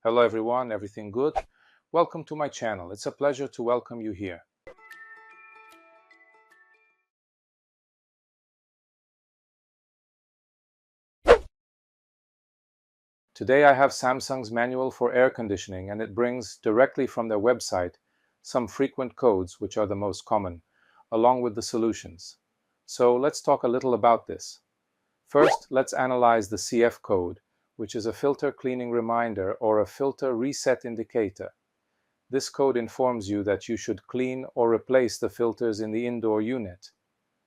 Hello everyone, everything good? Welcome to my channel. It's a pleasure to welcome you here. Today I have Samsung's manual for air conditioning, and it brings directly from their website some frequent codes, which are the most common, along with the solutions. So let's talk a little about this. First, let's analyze the CF code, which is a filter cleaning reminder or a filter reset indicator. This code informs you that you should clean or replace the filters in the indoor unit.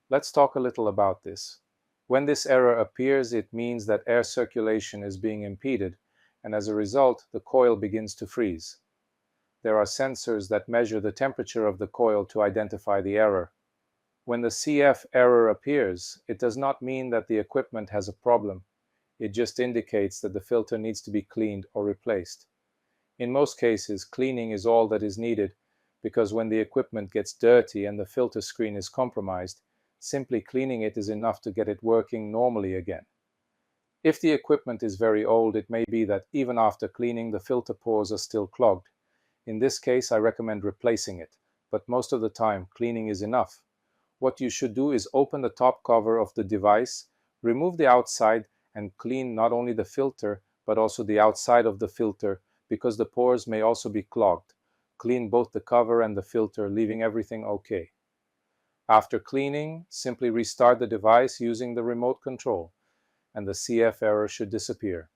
Let's talk a little about this. When this error appears, it means that air circulation is being impeded, and as a result, the coil begins to freeze. There are sensors that measure the temperature of the coil to identify the error. When the CF error appears, it does not mean that the equipment has a problem. It just indicates that the filter needs to be cleaned or replaced. In most cases, cleaning is all that is needed, because when the equipment gets dirty and the filter screen is compromised, simply cleaning it is enough to get it working normally again. If the equipment is very old, it may be that even after cleaning, the filter pores are still clogged. In this case, I recommend replacing it, but most of the time, cleaning is enough. What you should do is open the top cover of the device, remove the outside, and clean not only the filter, but also the outside of the filter, because the pores may also be clogged. Clean both the cover and the filter, leaving everything okay. After cleaning, simply restart the device using the remote control, and the CF error should disappear.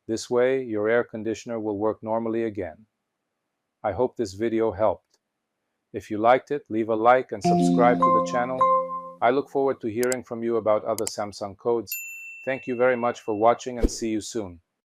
This way, your air conditioner will work normally again. I hope this video helped. If you liked it, leave a like and subscribe to the channel. I look forward to hearing from you about other Samsung codes. Thank you very much for watching, and see you soon.